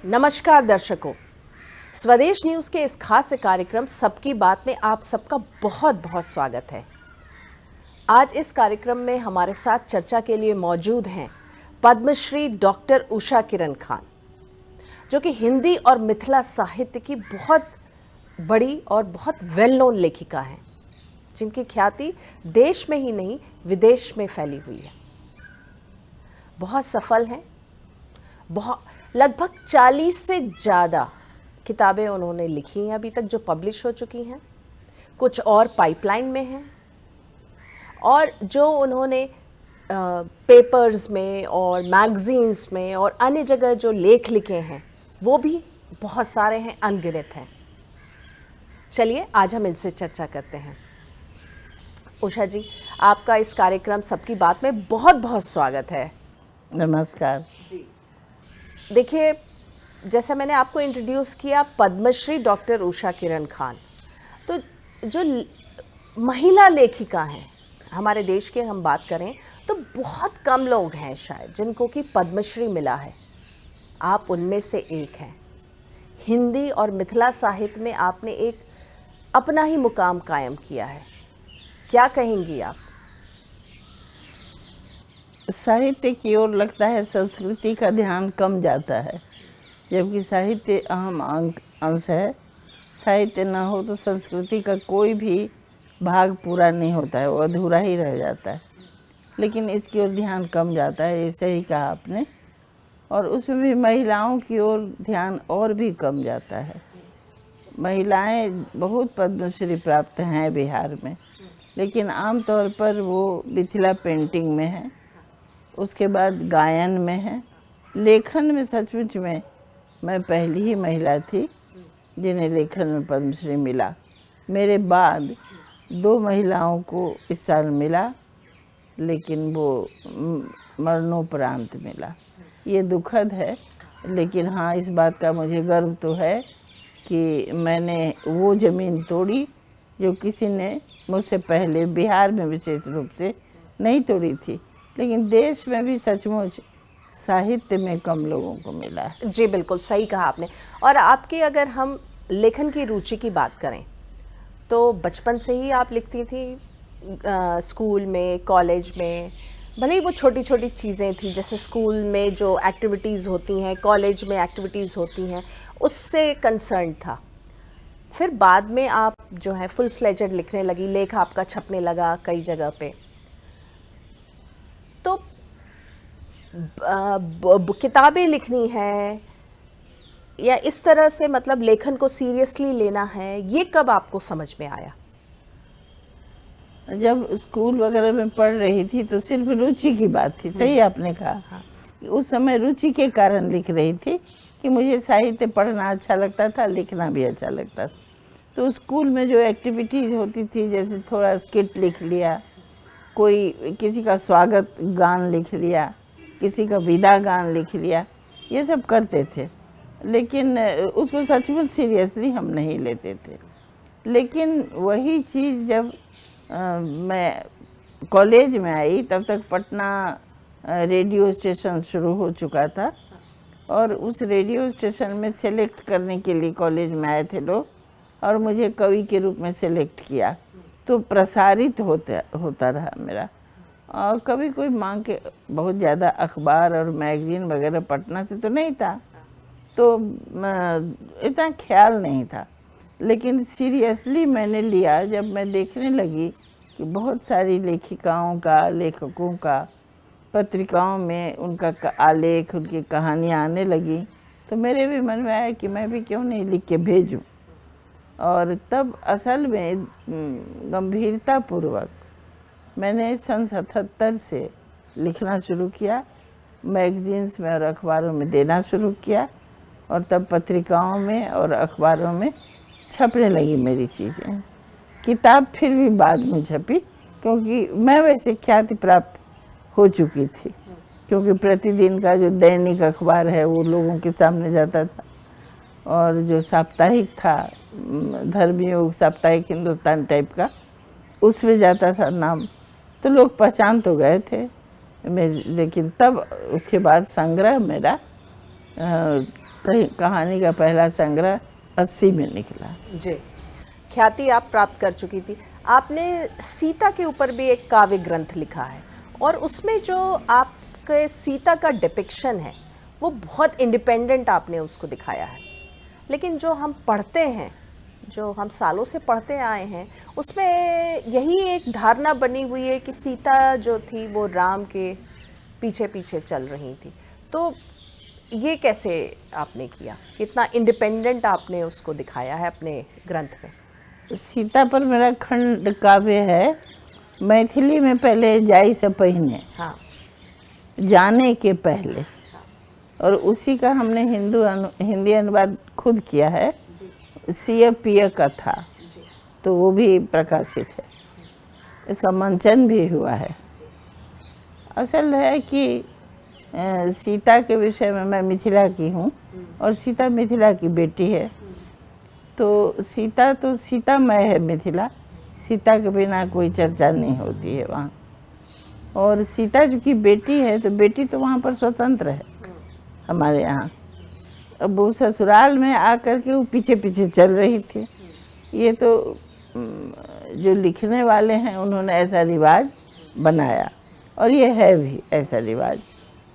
नमस्कार दर्शकों, स्वदेश न्यूज़ के इस खास कार्यक्रम सबकी बात में आप सबका बहुत बहुत स्वागत है। आज इस कार्यक्रम में हमारे साथ चर्चा के लिए मौजूद हैं पद्मश्री डॉक्टर उषा किरण खान, जो कि हिंदी और मिथिला साहित्य की बहुत बड़ी और बहुत वेल नोन लेखिका हैं, जिनकी ख्याति देश में ही नहीं विदेश में फैली हुई है। बहुत सफल हैं, बहुत लगभग 40 से ज़्यादा किताबें उन्होंने लिखी हैं अभी तक, जो पब्लिश हो चुकी हैं। कुछ और पाइपलाइन में हैं, और जो उन्होंने पेपर्स में और मैगजीन्स में और अन्य जगह जो लेख लिखे हैं वो भी बहुत सारे हैं, अनगिनत हैं। चलिए आज हम इनसे चर्चा करते हैं। उषा जी, आपका इस कार्यक्रम सबकी बात में बहुत बहुत स्वागत है। नमस्कार जी, देखिए, जैसा मैंने आपको इंट्रोड्यूस किया, पद्मश्री डॉक्टर उषा किरण खान, तो जो महिला लेखिका हैं हमारे देश के, हम बात करें तो बहुत कम लोग हैं शायद जिनको कि पद्मश्री मिला है। आप उनमें से एक हैं। हिंदी और मिथिला साहित्य में आपने एक अपना ही मुकाम कायम किया है। क्या कहेंगी आप? साहित्य की ओर लगता है संस्कृति का ध्यान कम जाता है, जबकि साहित्य अहम अंश है। साहित्य ना हो तो संस्कृति का कोई भी भाग पूरा नहीं होता है, वो अधूरा ही रह जाता है। लेकिन इसकी ओर ध्यान कम जाता है, ये सही कहा आपने। और उसमें भी महिलाओं की ओर ध्यान और भी कम जाता है। महिलाएं बहुत पद्मश्री प्राप्त हैं बिहार में, लेकिन आमतौर पर वो मिथिला पेंटिंग में है, उसके बाद गायन में है। लेखन में सचमुच में मैं पहली ही महिला थी जिन्हें लेखन में पद्मश्री मिला। मेरे बाद 2 महिलाओं को इस साल मिला, लेकिन वो मरणोपरांत मिला। ये दुखद है, लेकिन हाँ, इस बात का मुझे गर्व तो है कि मैंने वो ज़मीन तोड़ी जो किसी ने मुझसे पहले बिहार में विशेष रूप से नहीं तोड़ी थी। लेकिन देश में भी सचमुच साहित्य में कम लोगों को मिला है। जी बिल्कुल सही कहा आपने। और आपकी अगर हम लेखन की रुचि की बात करें तो बचपन से ही आप लिखती थी, स्कूल में, कॉलेज में, भले ही वो छोटी छोटी चीज़ें थी, जैसे स्कूल में जो एक्टिविटीज़ होती हैं, कॉलेज में एक्टिविटीज़ होती हैं, उससे कंसर्न था। फिर बाद में आप जो है फुल फ्लेजेड लिखने लगी, लेख आपका छपने लगा कई जगह पे। तो किताबें लिखनी है या इस तरह से, मतलब लेखन को सीरियसली लेना है, ये कब आपको समझ में आया? जब स्कूल वगैरह में पढ़ रही थी तो सिर्फ रुचि की बात थी। सही आपने कहा। हाँ। उस समय रुचि के कारण लिख रही थी कि मुझे साहित्य पढ़ना अच्छा लगता था, लिखना भी अच्छा लगता था। तो स्कूल में जो एक्टिविटीज़ होती थी, जैसे थोड़ा स्किट लिख लिया, कोई किसी का स्वागत गान लिख लिया, किसी का विदा गान लिख लिया, ये सब करते थे। लेकिन उसको सचमुच सीरियसली हम नहीं लेते थे। लेकिन वही चीज़ जब मैं कॉलेज में आई, तब तक पटना रेडियो स्टेशन शुरू हो चुका था, और उस रेडियो स्टेशन में सेलेक्ट करने के लिए कॉलेज में आए थे लोग, और मुझे कवि के रूप में सेलेक्ट किया। तो प्रसारित होता रहा मेरा। और कभी कोई मांग के, बहुत ज़्यादा अखबार और मैगजीन वगैरह पटना से तो नहीं था, तो इतना ख्याल नहीं था। लेकिन सीरियसली मैंने लिया जब मैं देखने लगी कि बहुत सारी लेखिकाओं का, लेखकों का पत्रिकाओं में उनका आलेख, उनकी कहानियाँ आने लगी, तो मेरे भी मन में आया कि मैं भी क्यों नहीं लिख के भेजूं। और तब असल में गंभीरतापूर्वक मैंने सन 77 से लिखना शुरू किया, मैगजीन्स में और अखबारों में देना शुरू किया, और तब पत्रिकाओं में और अखबारों में छपने लगी मेरी चीज़ें। किताब फिर भी बाद में छपी, क्योंकि मैं वैसे ख्याति प्राप्त हो चुकी थी, क्योंकि प्रतिदिन का जो दैनिक अखबार है वो लोगों के सामने जाता था, और जो साप्ताहिक था, धर्मयुग, साप्ताहिक हिंदुस्तान टाइप का, उसमें जाता था नाम, तो लोग पहचान तो गए थे मेरे। लेकिन तब उसके बाद संग्रह मेरा कहानी का पहला संग्रह 80 में निकला। जी, ख्याति आप प्राप्त कर चुकी थी। आपने सीता के ऊपर भी एक काव्य ग्रंथ लिखा है और उसमें जो आपके सीता का डिपिक्शन है वो बहुत इंडिपेंडेंट आपने उसको दिखाया है, लेकिन जो हम पढ़ते हैं, जो हम सालों से पढ़ते आए हैं, उसमें यही एक धारणा बनी हुई है कि सीता जो थी वो राम के पीछे पीछे चल रही थी। तो ये कैसे आपने किया, कितना इंडिपेंडेंट आपने उसको दिखाया है अपने ग्रंथ में? सीता पर मेरा खंड काव्य है मैथिली में पहले जाई से पहले, हाँ, जाने के पहले, और उसी का हमने हिंदी अनुवाद खुद किया है, सिय पिय कथा, तो वो भी प्रकाशित है। इसका मंचन भी हुआ है। असल है कि सीता के विषय में मैं मिथिला की हूँ और सीता मिथिला की बेटी है, तो सीतामय है मिथिला। सीता के बिना कोई चर्चा नहीं होती है वहाँ। और सीता जो की बेटी है तो बेटी तो वहाँ पर स्वतंत्र है हमारे यहाँ। अब वो ससुराल में आकर के वो पीछे पीछे चल रही थी। ये तो जो लिखने वाले हैं उन्होंने ऐसा रिवाज बनाया और ये है भी ऐसा रिवाज।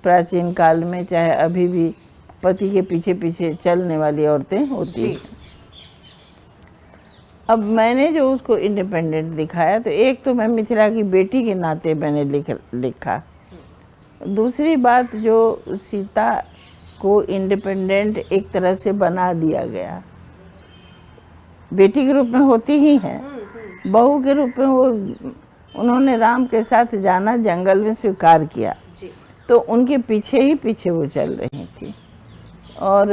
प्राचीन काल में चाहे अभी भी पति के पीछे पीछे चलने वाली औरतें होती हैं। अब मैंने जो उसको इंडिपेंडेंट दिखाया, तो एक तो मैं मिथिला की बेटी के नाते मैंने लिखा। दूसरी बात, जो सीता को इंडिपेंडेंट एक तरह से बना दिया गया। बेटी के रूप में होती ही हैं, बहू के रूप में वो उन्होंने राम के साथ जाना, जंगल में स्वीकार किया, तो उनके पीछे ही पीछे वो चल रही थी। और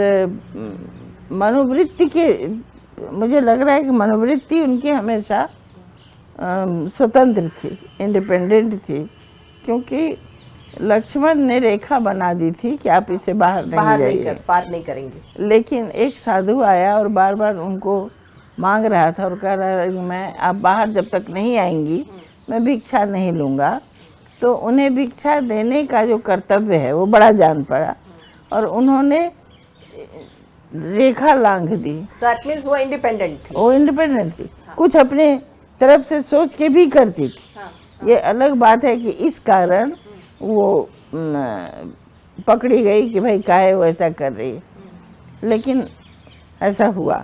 मनोवृत्ति के, मुझे लग रहा है कि मनोवृत्ति उनकी हमेशा स्वतंत्र थी, इंडिपेंडेंट थी, क्योंकि लक्ष्मण ने रेखा बना दी थी कि आप इसे बाहर नहीं जाइए, पार नहीं करेंगे। लेकिन एक साधु आया और बार बार उनको मांग रहा था और कह रहा था कि मैं, आप बाहर जब तक नहीं आएंगी मैं भिक्षा नहीं लूँगा। तो उन्हें भिक्षा देने का जो कर्तव्य है वो बड़ा जान पड़ा और उन्होंने रेखा लांघ दी। तो दैट मींस वो इंडिपेंडेंट थी। वो इंडिपेंडेंट थी, कुछ अपने तरफ से सोच के भी करती थी। ये अलग बात है कि इस कारण वो पकड़ी गई कि भाई काहे वो ऐसा कर रही है, लेकिन ऐसा हुआ।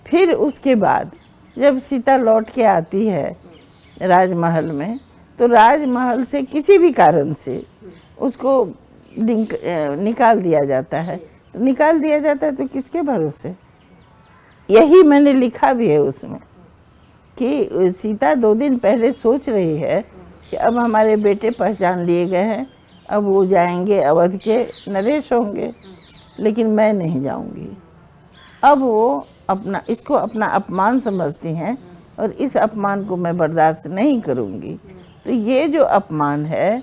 फिर उसके बाद जब सीता लौट के आती है राजमहल में, तो राजमहल से किसी भी कारण से उसको निकाल दिया जाता है। तो निकाल दिया जाता है तो किसके भरोसे? यही मैंने लिखा भी है उसमें कि सीता 2 दिन पहले सोच रही है कि अब हमारे बेटे पहचान लिए गए हैं, अब वो जाएंगे अवध के नरेश होंगे, लेकिन मैं नहीं जाऊंगी। अब वो इसको अपना अपमान समझती हैं और इस अपमान को मैं बर्दाश्त नहीं करूंगी। तो ये जो अपमान है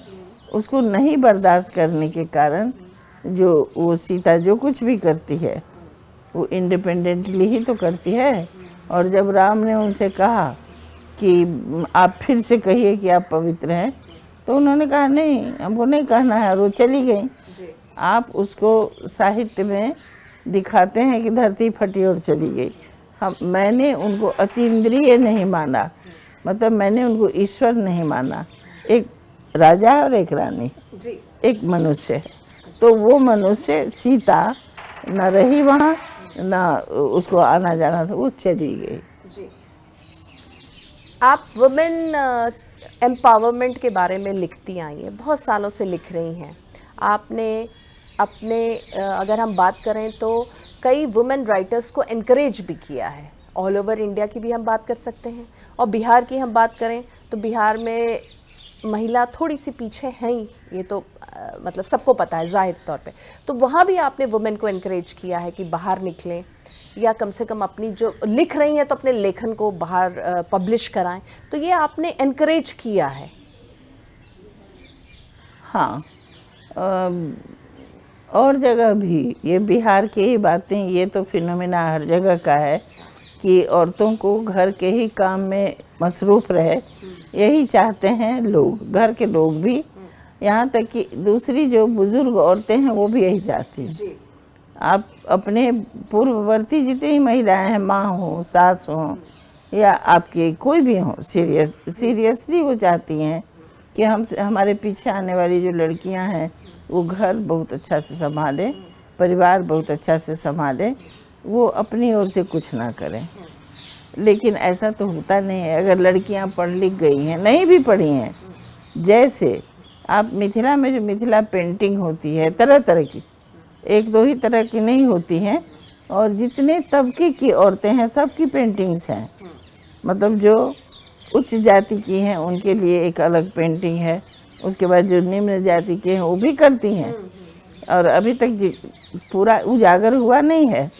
उसको नहीं बर्दाश्त करने के कारण जो वो सीता जो कुछ भी करती है वो इंडिपेंडेंटली ही तो करती है। और जब राम ने उनसे कहा कि आप फिर से कहिए कि आप पवित्र हैं, तो उन्होंने कहा नहीं, हमको नहीं कहना है, और वो चली गई। आप उसको साहित्य में दिखाते हैं कि धरती फटी और चली गई। मैंने उनको अतीन्द्रिय नहीं माना, मतलब मैंने उनको ईश्वर नहीं माना। एक राजा और एक रानी, एक मनुष्य है, तो वो मनुष्य सीता न रही वहाँ, न उसको आना जाना था, वो चली गई। आप वुमेन एम्पावरमेंट के बारे में लिखती आई हैं, बहुत सालों से लिख रही हैं। आपने अपने अगर हम बात करें तो कई वुमेन राइटर्स को एनकरेज भी किया है। ऑल ओवर इंडिया की भी हम बात कर सकते हैं, और बिहार की हम बात करें तो बिहार में महिला थोड़ी सी पीछे हैं ही, ये तो मतलब सबको पता है जाहिर तौर पे। तो वहाँ भी आपने वुमेन को एनकरेज किया है कि बाहर निकलें, या कम से कम अपनी जो लिख रही हैं तो अपने लेखन को बाहर पब्लिश कराएं। तो ये आपने एनकरेज किया है। हाँ, और जगह भी, ये बिहार की ही बातें, ये तो फिनोमेना हर जगह का है कि औरतों को घर के ही काम में मसरूफ़ रहे, यही चाहते हैं लोग, घर के लोग भी, यहाँ तक कि दूसरी जो बुज़ुर्ग औरतें हैं वो भी यही चाहती हैं। आप अपने पूर्ववर्ती जितनी ही महिलाएं हैं, माँ हो, सास हो या आपके कोई भी हो, सीरियसली वो चाहती हैं कि हमारे पीछे आने वाली जो लड़कियां हैं वो घर बहुत अच्छा से संभालें, परिवार बहुत अच्छा से संभालें, वो अपनी ओर से कुछ ना करें। लेकिन ऐसा तो होता नहीं है। अगर लड़कियां पढ़ लिख गई हैं, नहीं भी पढ़ी हैं, जैसे आप मिथिला में जो मिथिला पेंटिंग होती है तरह तरह की, एक दो ही तरह की नहीं होती हैं, और जितने तबके की औरतें हैं सबकी पेंटिंग्स हैं। मतलब जो उच्च जाति की हैं उनके लिए एक अलग पेंटिंग है, उसके बाद जो निम्न जाति के हैं वो भी करती हैं। और अभी तक पूरा उजागर हुआ नहीं है,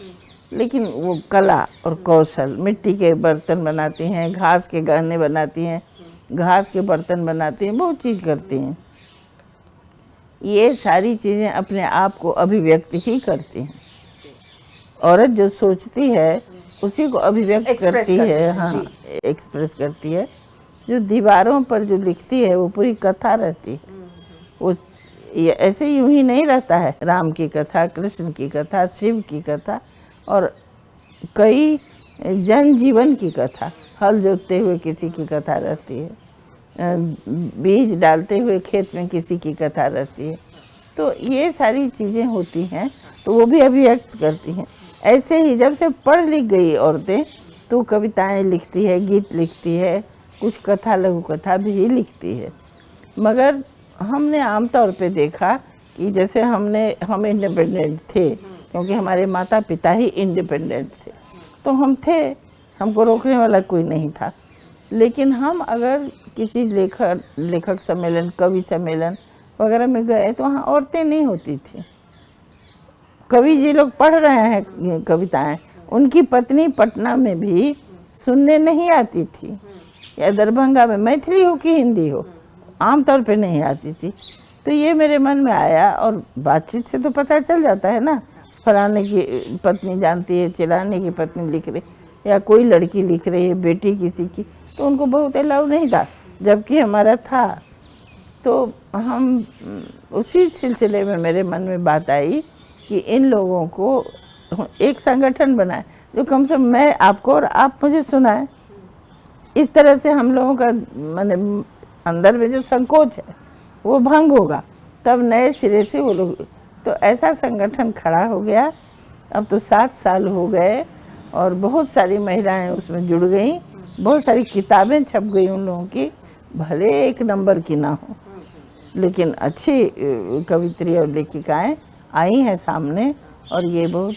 लेकिन वो कला और कौशल, मिट्टी के बर्तन बनाती हैं, घास के गहने बनाती हैं, घास के बर्तन बनाती हैं, बहुत चीज़ करती हैं। ये सारी चीज़ें अपने आप को अभिव्यक्त ही करती हैं। औरत जो सोचती है उसी को अभिव्यक्त करती है, हाँ, एक्सप्रेस करती है। जो दीवारों पर जो लिखती है वो पूरी कथा रहती है। वो ये ऐसे यूं ही नहीं रहता है। राम की कथा, कृष्ण की कथा, शिव की कथा और कई जनजीवन की कथा, हल जोतते हुए किसी की कथा रहती है, बीज डालते हुए खेत में किसी की कथा रहती है। तो ये सारी चीज़ें होती हैं, तो वो भी अभिव्यक्त करती हैं। ऐसे ही जब से पढ़ लिख गई औरतें तो कविताएं लिखती है, गीत लिखती है, कुछ कथा लघु कथा भी लिखती है। मगर हमने आमतौर पे देखा कि जैसे हम इंडिपेंडेंट थे, क्योंकि हमारे माता पिता ही इंडिपेंडेंट थे, तो हम थे, हमको रोकने वाला कोई नहीं था। लेकिन हम अगर किसी लेखक सम्मेलन, कवि सम्मेलन वगैरह में गए तो वहाँ औरतें नहीं होती थी। कवि जी लोग पढ़ रहे हैं कविताएं, उनकी पत्नी पटना में भी सुनने नहीं आती थी, या दरभंगा में, मैथिली हो कि हिंदी हो, आमतौर पे नहीं आती थी। तो ये मेरे मन में आया, और बातचीत से तो पता चल जाता है ना, फलाने की पत्नी जानती है, चिलाने की पत्नी लिख रही, या कोई लड़की लिख रही है, बेटी किसी की, तो उनको बहुत अलाउ नहीं था, जबकि हमारा था। तो हम उसी सिलसिले में मेरे मन में बात आई कि इन लोगों को एक संगठन बनाए जो कम से कम मैं आपको और आप मुझे सुनाएं। इस तरह से हम लोगों का माने अंदर में जो संकोच है वो भंग होगा, तब नए सिरे से वो लोग, तो ऐसा संगठन खड़ा हो गया। अब तो 7 साल हो गए और बहुत सारी महिलाएं उसमें जुड़ गई, बहुत सारी किताबें छप गई उन लोगों की, भले एक नंबर की ना हो, लेकिन अच्छी कवित्री और लेखिकाएं आई हैं सामने, और ये बहुत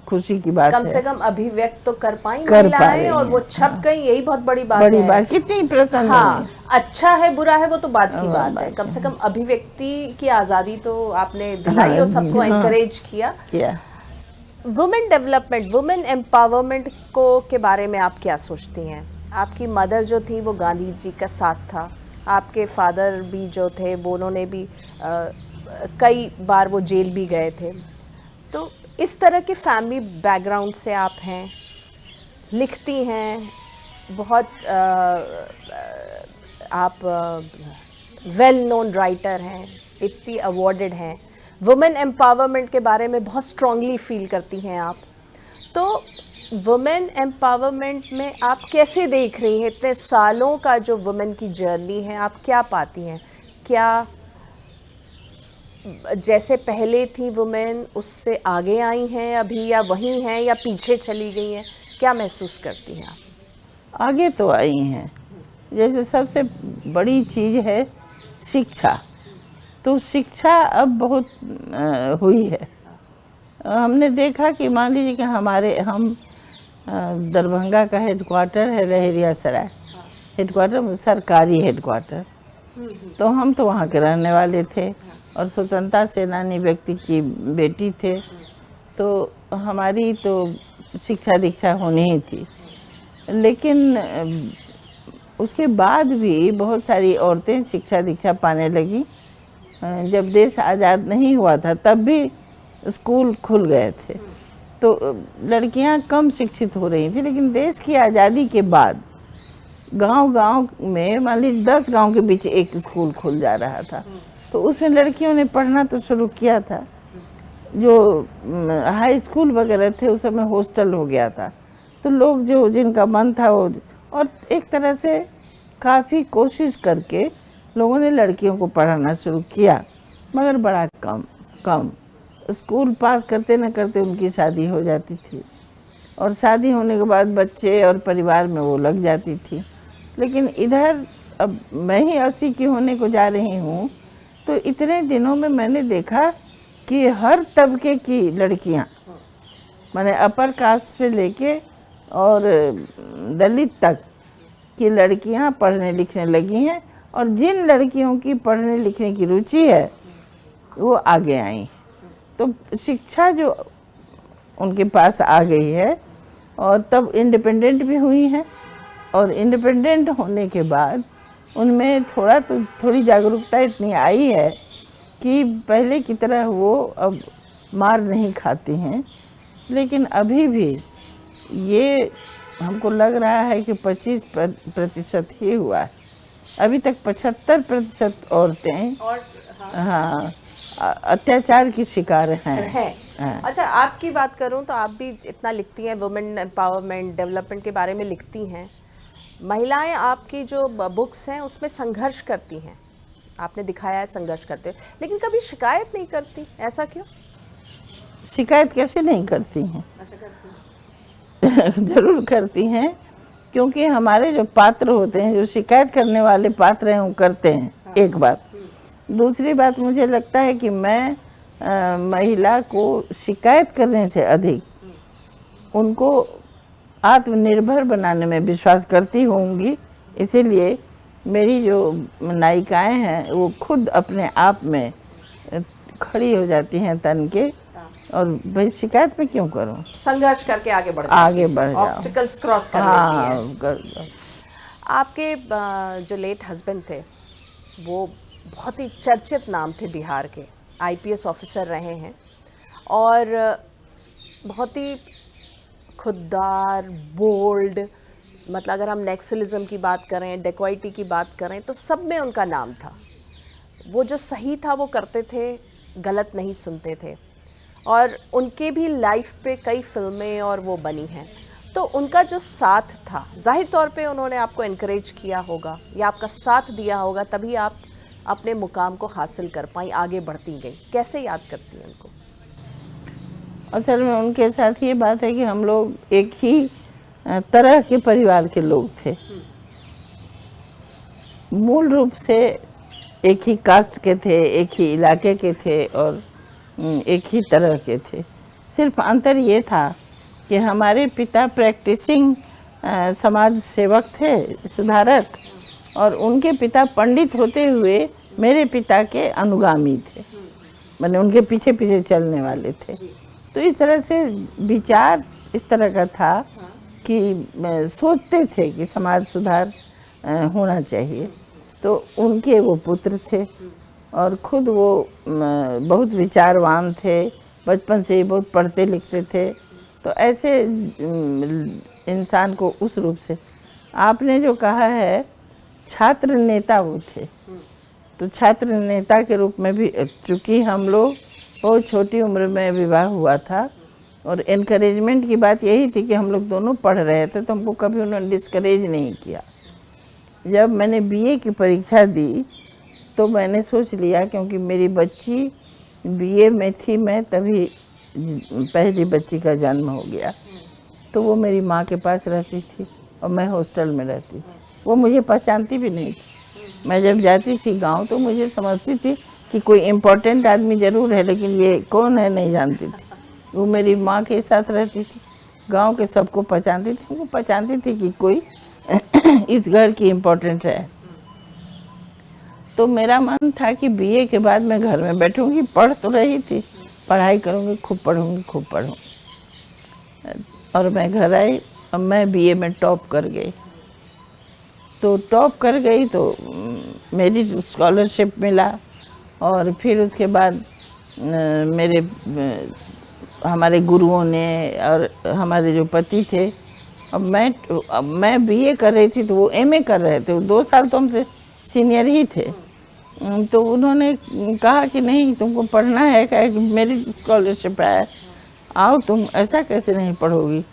खुशी की बात है। कम से कम अभिव्यक्त तो कर पाई महिलाएं, और वो छप गई, यही बहुत बड़ी बात है। बड़ी बात, कितनी प्रसन्न। हाँ, अच्छा है बुरा है वो तो बात की बात है, कम से कम अभिव्यक्ति की आज़ादी तो आपने दिलाई और सबको एनकरेज किया। वुमेन डेवलपमेंट, वुमेन एम्पावरमेंट को के बारे में आप क्या सोचती हैं? आपकी मदर जो थी वो गांधी जी का साथ था, आपके फादर भी जो थे वो उन्होंने भी कई बार वो जेल भी गए थे। तो इस तरह के फैमिली बैकग्राउंड से आप हैं, लिखती हैं, बहुत आप वेल नोन राइटर हैं, इतनी अवॉर्डेड हैं, वुमेन एम्पावरमेंट के बारे में बहुत स्ट्रांगली फील करती हैं आप। तो वुमेन एम्पावरमेंट में आप कैसे देख रही हैं इतने सालों का जो वुमेन की जर्नी है, आप क्या पाती हैं? क्या जैसे पहले थी वुमेन उससे आगे आई हैं अभी, या वहीं हैं, या पीछे चली गई हैं? क्या महसूस करती हैं आप? आगे तो आई हैं। जैसे सबसे बड़ी चीज़ है शिक्षा, तो शिक्षा अब बहुत हुई है। हमने देखा कि मान लीजिए कि हम दरभंगा का हेडक्वार्टर है लहेरिया सराय, हेडक्वार्टर सरकारी हेडक्वार्टर, तो हम तो वहाँ के रहने वाले थे और स्वतंत्रता सेनानी व्यक्ति की बेटी थे, तो हमारी तो शिक्षा दीक्षा होनी ही थी। लेकिन उसके बाद भी बहुत सारी औरतें शिक्षा दीक्षा पाने लगी। जब देश आज़ाद नहीं हुआ था तब भी स्कूल खुल गए थे, तो लड़कियां कम शिक्षित हो रही थी। लेकिन देश की आज़ादी के बाद गांव-गांव में मान लीजिए 10 गांव के बीच एक स्कूल खुल जा रहा था, तो उसमें लड़कियों ने पढ़ना तो शुरू किया था। जो हाई स्कूल वगैरह थे उस समय हॉस्टल हो गया था, तो लोग जो जिनका मन था वो, और एक तरह से काफ़ी कोशिश करके लोगों ने लड़कियों को पढ़ाना शुरू किया, मगर बड़ा कम कम। स्कूल पास करते न करते उनकी शादी हो जाती थी, और शादी होने के बाद बच्चे और परिवार में वो लग जाती थी। लेकिन इधर अब मैं ही 80 की होने को जा रही हूँ, तो इतने दिनों में मैंने देखा कि हर तबके की लड़कियाँ, माने अपर कास्ट से लेके और दलित तक की लड़कियाँ पढ़ने लिखने लगी हैं, और जिन लड़कियों की पढ़ने लिखने की रुचि है वो आगे आई। तो शिक्षा जो उनके पास आ गई है, और तब इंडिपेंडेंट भी हुई हैं, और इंडिपेंडेंट होने के बाद उनमें थोड़ी जागरूकता इतनी आई है कि पहले की तरह वो अब मार नहीं खाती हैं। लेकिन अभी भी ये हमको लग रहा है कि 25% ही हुआ है। अभी तक 75% औरतें और हाँ अत्याचार की शिकार हैं। है। अच्छा, आपकी बात करूं तो आप भी इतना लिखती हैं, वुमेन एम्पावरमेंट डेवलपमेंट के बारे में लिखती हैं। महिलाएं आपकी जो बुक्स हैं उसमें संघर्ष करती हैं, आपने दिखाया है संघर्ष करते हुए, लेकिन कभी शिकायत नहीं करती, ऐसा क्यों? शिकायत कैसे नहीं करती हैं? अच्छा, करती हैं। जरूर करती हैं, क्योंकि हमारे जो पात्र होते हैं, जो शिकायत करने वाले पात्र हैं, वो करते हैं। हाँ। एक बात। दूसरी बात, मुझे लगता है कि मैं महिला को शिकायत करने से अधिक उनको आत्मनिर्भर बनाने में विश्वास करती होंगी। इसीलिए मेरी जो नायिकाएं हैं वो खुद अपने आप में खड़ी हो जाती हैं तन के, और भाई शिकायत में क्यों करूं, संघर्ष करके आगे बढ़ जाओ, ऑब्स्टिकल्स क्रॉस कर लेती हैं। आपके जो लेट हस्बैंड थे वो बहुत ही चर्चित नाम थे, बिहार के आईपीएस ऑफिसर रहे हैं, और बहुत ही खुददार, बोल्ड, मतलब अगर हम नेक्सलिज्म की बात करें, डेकोइटी की बात करें, तो सब में उनका नाम था। वो जो सही था वो करते थे, गलत नहीं सुनते थे, और उनके भी लाइफ पे कई फिल्में और वो बनी हैं। तो उनका जो साथ था, जाहिर तौर पे उन्होंने आपको इनकरेज किया होगा या आपका साथ दिया होगा, तभी आप अपने मुकाम को हासिल कर पाई, आगे बढ़ती गई। कैसे याद करती हैं उनको? असल में उनके साथ ये बात है कि हम लोग एक ही तरह के परिवार के लोग थे, मूल रूप से एक ही कास्ट के थे, एक ही इलाके के थे, और एक ही तरह के थे। सिर्फ अंतर ये था कि हमारे पिता प्रैक्टिसिंग समाज सेवक थे, सुधारक, और उनके पिता पंडित होते हुए मेरे पिता के अनुगामी थे, माने उनके पीछे पीछे चलने वाले थे। तो इस तरह से विचार इस तरह का था कि सोचते थे कि समाज सुधार होना चाहिए। तो उनके वो पुत्र थे, और खुद वो बहुत विचारवान थे, बचपन से ही बहुत पढ़ते लिखते थे। तो ऐसे इंसान को उस रूप से, आपने जो कहा है छात्र नेता वो थे, तो छात्र नेता के रूप में भी, चूँकि हम लोग बहुत छोटी उम्र में विवाह हुआ था, और इनकरेजमेंट की बात यही थी कि हम लोग दोनों पढ़ रहे थे, तो हमको कभी उन्होंने डिस्करेज नहीं किया। जब मैंने बीए की परीक्षा दी तो मैंने सोच लिया, क्योंकि मेरी बच्ची बीए में थी, मैं तभी पहली बच्ची का जन्म हो गया, तो वो मेरी माँ के पास रहती थी और मैं हॉस्टल में रहती थी। वो मुझे पहचानती भी नहीं थी। मैं जब जाती थी गांव तो मुझे समझती थी कि कोई इम्पोर्टेंट आदमी ज़रूर है, लेकिन ये कौन है नहीं जानती थी। वो मेरी माँ के साथ रहती थी, गांव के सबको पहचानती थी, वो पहचानती थी कि कोई इस घर की इम्पोर्टेंट है। तो मेरा मन था कि बीए के बाद मैं घर में बैठूंगी, पढ़ तो रही थी, पढ़ाई करूंगी, खूब पढ़ूंगी, खूब पढ़ूंगी। और मैं घर आई और मैं बीए में टॉप कर गई। तो टॉप कर गई तो मेरी स्कॉलरशिप मिला, और फिर उसके बाद मेरे हमारे गुरुओं ने और हमारे जो पति थे, अब मैं बीए कर रही थी तो वो एमए कर रहे थे, वो 2 साल तो हमसे सीनियर ही थे। तो उन्होंने कहा कि नहीं तुमको पढ़ना है, क्या कि मेरी स्कॉलरशिप है, आओ तुम, ऐसा कैसे नहीं पढ़ोगी।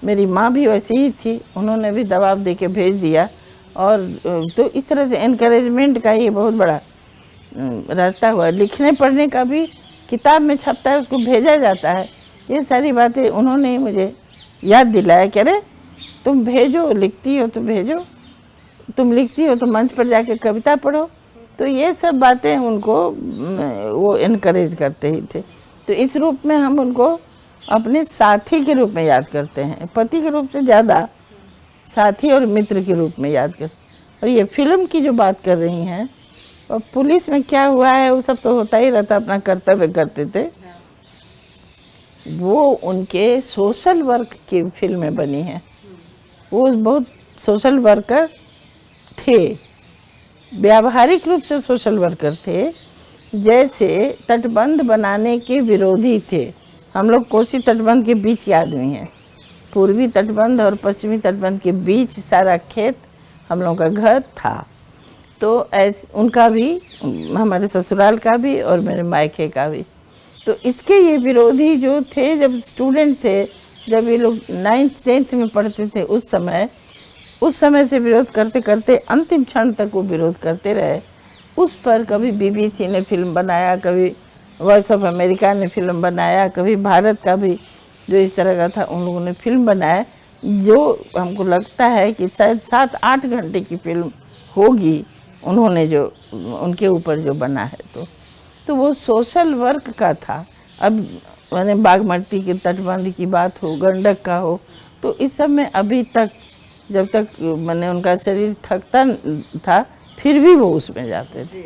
मेरी माँ भी वैसी ही थी, उन्होंने भी दबाव दे के भेज दिया। और तो इस तरह से एनकरेजमेंट का ये बहुत बड़ा रास्ता हुआ। लिखने पढ़ने का भी किताब में छपता है, उसको भेजा जाता है। ये सारी बातें उन्होंने मुझे याद दिलाया कि अरे तुम भेजो, लिखती हो तो भेजो, तुम लिखती हो तो मंच पर जाके कविता पढ़ो। तो ये सब बातें उनको वो इनकरेज करते ही थे। तो इस रूप में हम उनको अपने साथी के रूप में याद करते हैं, पति के रूप से ज़्यादा साथी और मित्र के रूप में याद कर। और ये फिल्म की जो बात कर रही हैं, और पुलिस में क्या हुआ है वो सब तो होता ही रहता, अपना कर्तव्य करते थे। वो उनके सोशल वर्क की फिल्में बनी हैं। वो बहुत सोशल वर्कर थे, व्यावहारिक रूप से सोशल वर्कर थे। जैसे तटबंध बनाने के विरोधी थे। हम लोग कोसी तटबंध के बीच के आदमी हैं। पूर्वी तटबंध और पश्चिमी तटबंध के बीच सारा खेत हम लोगों का घर था। तो ऐसे उनका भी, हमारे ससुराल का भी और मेरे मायके का भी। तो इसके ये विरोधी जो थे, जब स्टूडेंट थे, जब ये लोग 9th 10th में पढ़ते थे, उस समय से विरोध करते करते अंतिम क्षण तक वो विरोध करते रहे। उस पर कभी बीबीसी ने फिल्म बनाया, कभी वॉइस ऑफ अमेरिका ने फिल्म बनाया, कभी भारत का भी जो इस तरह का था उन लोगों ने फिल्म बनाया, जो हमको लगता है कि शायद 7-8 घंटे की फिल्म होगी उन्होंने जो उनके ऊपर जो बना है। तो वो सोशल वर्क का था। अब मैंने बागमती के तटबंध की बात हो, गंडक का हो, तो इस सब में अभी तक, जब तक मैंने उनका शरीर थकता था, फिर भी वो उसमें जाते थे।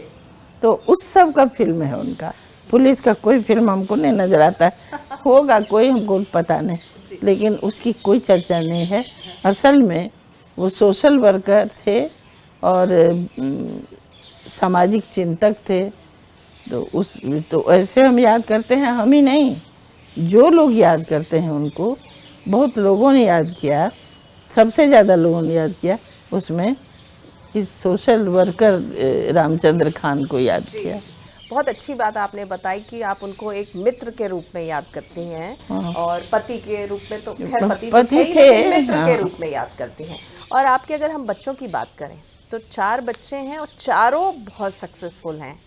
तो उस सब का फिल्म है उनका। पुलिस का कोई फिल्म हमको नहीं नज़र आता है, होगा कोई, हमको पता नहीं, लेकिन उसकी कोई चर्चा नहीं है। असल में वो सोशल वर्कर थे और सामाजिक चिंतक थे। तो ऐसे हम याद करते हैं, हम ही नहीं, जो लोग याद करते हैं उनको, बहुत लोगों ने याद किया, सबसे ज़्यादा लोगों ने याद किया उसमें इस सोशल वर्कर रामचंद्र खान को याद किया। बहुत अच्छी बात आपने बताई कि आप उनको एक मित्र के रूप में याद करती हैं। हाँ। और पति के रूप में तो खैर पति तो पति थे ही, थे, लेकिन मित्र के हाँ। रूप में याद करती हैं। और आपके अगर हम बच्चों की बात करें तो 4 बच्चे हैं और चारों बहुत सक्सेसफुल हैं।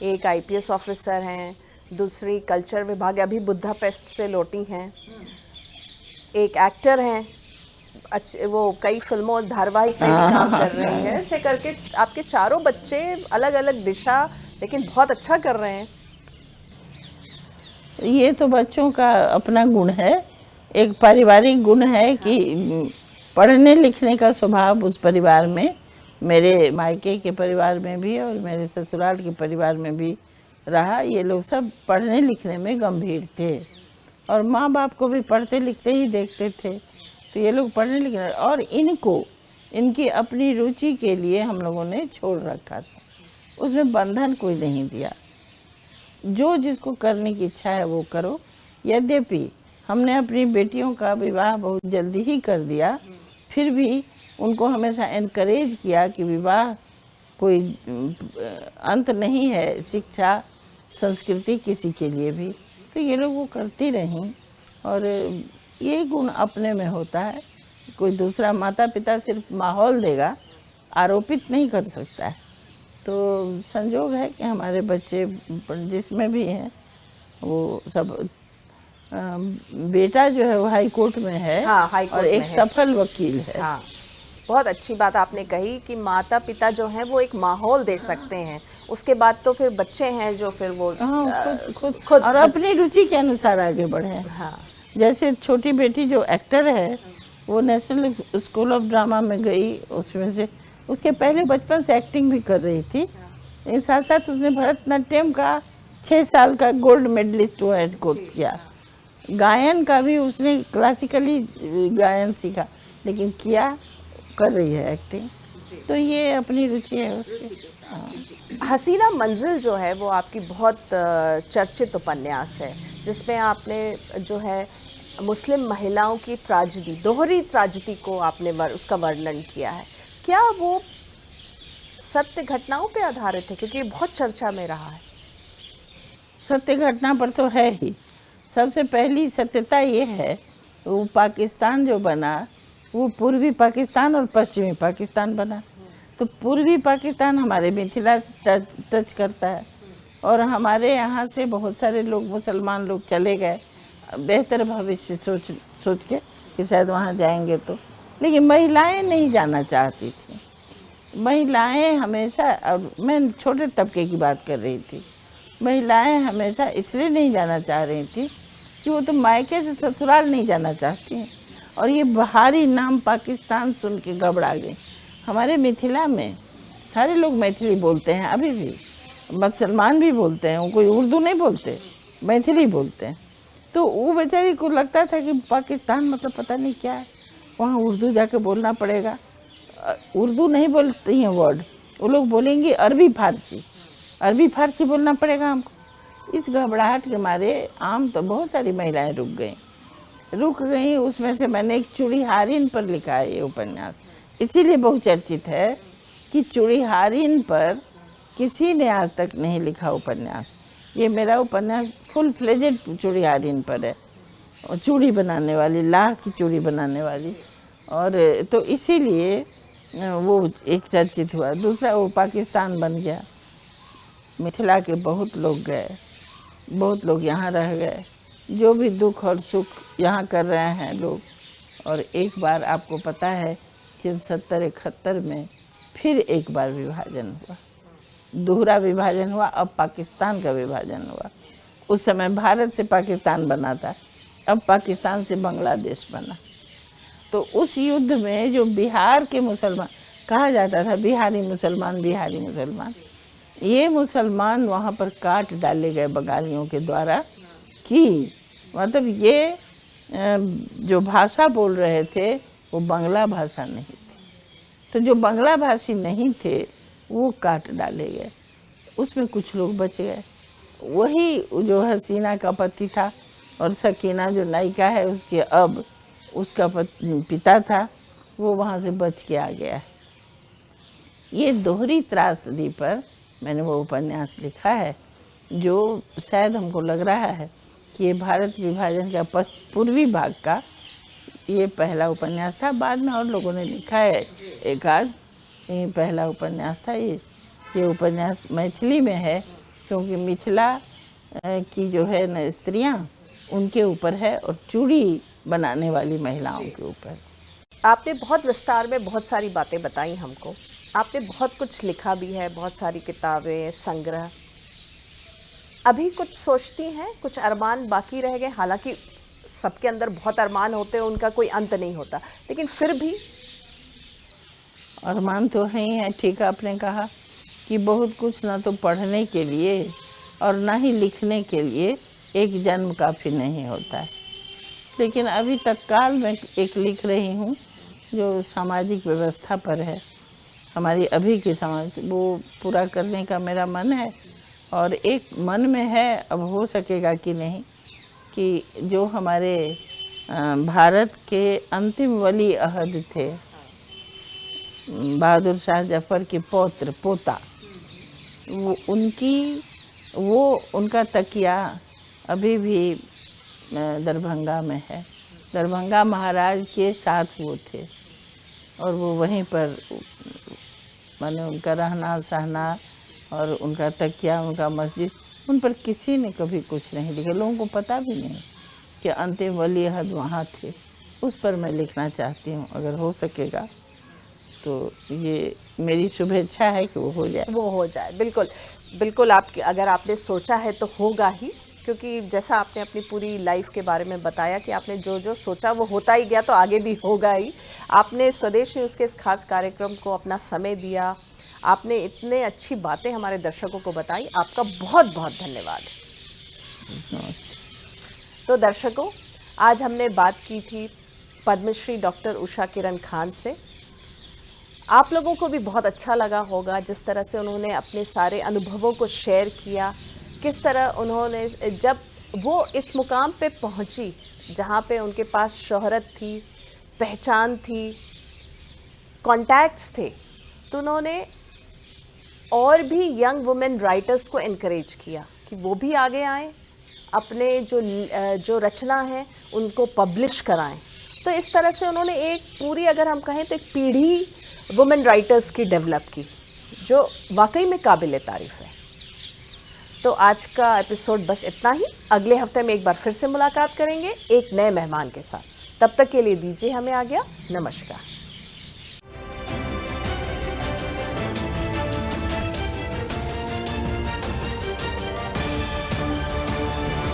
एक IPS ऑफिसर हैं, दूसरी कल्चर विभाग, अभी बुडापेस्ट से लौटी हैं, एक एक्टर हैं, अच्छे वो कई फिल्मों धारावाहिक में भी काम कर रहे हैं। ऐसे करके आपके चारों बच्चे अलग अलग दिशा, लेकिन बहुत अच्छा कर रहे हैं। ये तो बच्चों का अपना गुण है, एक पारिवारिक गुण है कि पढ़ने लिखने का स्वभाव उस परिवार में, मेरे मायके के परिवार में भी और मेरे ससुराल के परिवार में भी रहा। ये लोग सब पढ़ने लिखने में गंभीर थे और माँ बाप को भी पढ़ते लिखते ही देखते थे। तो ये लोग पढ़ने लिखने, और इनको इनकी अपनी रुचि के लिए हम लोगों ने छोड़ रखा था। उसमें बंधन कोई नहीं दिया, जो जिसको करने की इच्छा है वो करो। यद्यपि हमने अपनी बेटियों का विवाह बहुत जल्दी ही कर दिया, फिर भी उनको हमेशा एनकरेज किया कि विवाह कोई अंत नहीं है, शिक्षा संस्कृति किसी के लिए भी। तो ये लोग वो करती रहीं। और ये गुण अपने में होता है, कोई दूसरा माता पिता सिर्फ माहौल देगा, आरोपित नहीं कर सकता है। तो संजोग है कि हमारे बच्चे जिसमें भी हैं वो सब, बेटा जो है वो हाई कोर्ट में है, हाँ, हाई कोर्ट और एक में है। सफल वकील है। हाँ, बहुत अच्छी बात आपने कही कि माता पिता जो हैं वो एक माहौल दे सकते हैं, उसके बाद तो फिर बच्चे हैं जो फिर वो हाँ, खुद और अपनी रुचि के अनुसार आगे बढ़े। हाँ, जैसे छोटी बेटी जो एक्टर है, वो नेशनल स्कूल ऑफ ड्रामा में गई, उसमें से उसके पहले बचपन से एक्टिंग भी कर रही थी। इन साथ साथ उसने भरतनाट्यम का 6 साल का गोल्ड मेडलिस्ट वो हेड कोर्स किया। गायन का भी उसने क्लासिकली गायन सीखा, लेकिन किया, कर रही है एक्टिंग। तो ये अपनी रुचि है उसकी। हसीना मंजिल जो है वो आपकी बहुत चर्चित उपन्यास है, जिसमें आपने जो है मुस्लिम महिलाओं की ट्रेजेडी, दोहरी ट्रेजेडी को आपने उसका वर्णन किया है। क्या वो सत्य घटनाओं पे आधारित है, क्योंकि ये बहुत चर्चा में रहा है। सत्य घटना पर तो है ही। सबसे पहली सत्यता ये है, वो पाकिस्तान जो बना वो पूर्वी पाकिस्तान और पश्चिमी पाकिस्तान बना। तो पूर्वी पाकिस्तान हमारे मिथिला से टच करता है, और हमारे यहाँ से बहुत सारे लोग, मुसलमान लोग चले गए बेहतर भविष्य सोच के कि शायद वहाँ जाएंगे तो। लेकिन महिलाएं नहीं जाना चाहती थी। महिलाएं हमेशा, और मैं छोटे तबके की बात कर रही थी, महिलाएं हमेशा इसलिए नहीं जाना चाह रही थी कि वो तो मायके से ससुराल नहीं जाना चाहती हैं, और ये बाहरी नाम पाकिस्तान सुन के घबरा गई। हमारे मिथिला में सारे लोग मैथिली बोलते हैं, अभी भी मुसलमान भी बोलते हैं, वो कोई उर्दू नहीं बोलते, मैथिली बोलते हैं। तो वो बेचारी को लगता था कि पाकिस्तान मतलब पता नहीं क्या है, वहाँ उर्दू जाके बोलना पड़ेगा। उर्दू नहीं बोलती हैं वर्ड, वो लोग बोलेंगे अरबी फारसी बोलना पड़ेगा हमको। इस घबराहट के मारे आम तो बहुत सारी महिलाएं रुक गई। उसमें से मैंने एक चूड़ीहारिन पर लिखा है ये उपन्यास, इसीलिए बहुचर्चित है कि चूड़ीहारिन पर किसी ने आज तक नहीं लिखा उपन्यास। ये मेरा उपन्यास फुल फ्लेजेड चूड़ीहारिन पर है, और चूड़ी बनाने वाली, लाह की चूड़ी बनाने वाली, और तो इसीलिए वो एक चर्चित हुआ। दूसरा, वो पाकिस्तान बन गया, मिथिला के बहुत लोग गए, बहुत लोग यहाँ रह गए, जो भी दुख और सुख यहाँ कर रहे हैं लोग। और एक बार आपको पता है कि 70-71 में फिर एक बार विभाजन हुआ, दोहरा विभाजन हुआ। अब पाकिस्तान का विभाजन हुआ। उस समय भारत से पाकिस्तान बना था, अब पाकिस्तान से बांग्लादेश बना। तो उस युद्ध में जो बिहार के मुसलमान, कहा जाता था बिहारी मुसलमान, ये मुसलमान वहाँ पर काट डाले गए बंगालियों के द्वारा, कि मतलब ये जो भाषा बोल रहे थे वो बांग्ला भाषा नहीं थी। तो जो बांग्ला भाषी नहीं थे वो काट डाले गए, उसमें कुछ लोग बच गए। वही जो हसीना का पति था, और सकीना जो नायिका है उसके अब उसका पिता था, वो वहाँ से बच के आ गया। ये दोहरी त्रासदी पर मैंने वो उपन्यास लिखा है, जो शायद हमको लग रहा है कि ये भारत विभाजन का पूर्वी भाग का ये पहला उपन्यास था। बाद में और लोगों ने लिखा है एक आध, ये पहला उपन्यास था। ये उपन्यास मैथिली में है, क्योंकि मिथिला की जो है न स्त्रियां, उनके ऊपर है, और चूड़ी बनाने वाली महिलाओं के ऊपर। आपने बहुत विस्तार में बहुत सारी बातें बताई हमको, आपने बहुत कुछ लिखा भी है, बहुत सारी किताबें, संग्रह। अभी कुछ सोचती हैं, कुछ अरमान बाकी रह गए? हालांकि सबके अंदर बहुत अरमान होते हैं, उनका कोई अंत नहीं होता, लेकिन फिर भी अरमान तो है ही है। ठीक आपने कहा कि बहुत कुछ ना तो पढ़ने के लिए और ना ही लिखने के लिए एक जन्म काफ़ी नहीं होता है। लेकिन अभी तत्काल मैं एक लिख रही हूँ जो सामाजिक व्यवस्था पर है, हमारी अभी की समाज, वो पूरा करने का मेरा मन है। और एक मन में है, अब हो सकेगा कि नहीं, कि जो हमारे भारत के अंतिम वली अहद थे, बहादुर शाह जफर के पोता, वो उनका तकिया अभी भी दरभंगा में है। दरभंगा महाराज के साथ वो थे, और वो वहीं पर माने उनका रहना सहना और उनका तकिया, उनका मस्जिद, उन पर किसी ने कभी कुछ नहीं लिखा। लोगों को पता भी नहीं कि अंतिम वली अहद वहाँ थे। उस पर मैं लिखना चाहती हूँ, अगर हो सकेगा तो ये मेरी शुभेच्छा है कि वो हो जाए। वो हो जाए, बिल्कुल बिल्कुल। अगर आपने सोचा है तो होगा ही, क्योंकि जैसा आपने अपनी पूरी लाइफ के बारे में बताया कि आपने जो जो सोचा वो होता ही गया, तो आगे भी होगा ही। आपने स्वदेश न्यूज़ के इस खास कार्यक्रम को अपना समय दिया, आपने इतने अच्छी बातें हमारे दर्शकों को बताई, आपका बहुत बहुत धन्यवाद। नमस्ते। तो दर्शकों, आज हमने बात की थी पद्मश्री डॉक्टर उषा किरण खान से। आप लोगों को भी बहुत अच्छा लगा होगा जिस तरह से उन्होंने अपने सारे अनुभवों को शेयर किया, किस तरह उन्होंने जब वो इस मुकाम पे पहुंची जहाँ पे उनके पास शोहरत थी, पहचान थी, कॉन्टैक्ट्स थे, तो उन्होंने और भी यंग वुमेन राइटर्स को इनकरेज किया कि वो भी आगे आएँ, अपने जो रचना है उनको पब्लिश कराएं। तो इस तरह से उन्होंने एक पूरी, अगर हम कहें तो एक पीढ़ी वुमेन राइटर्स की डेवलप की, जो वाकई में काबिल तारीफ़ है। तो आज का एपिसोड बस इतना ही। अगले हफ्ते में एक बार फिर से मुलाकात करेंगे एक नए मेहमान के साथ। तब तक के लिए दीजिए हमें आज्ञा। नमस्कार।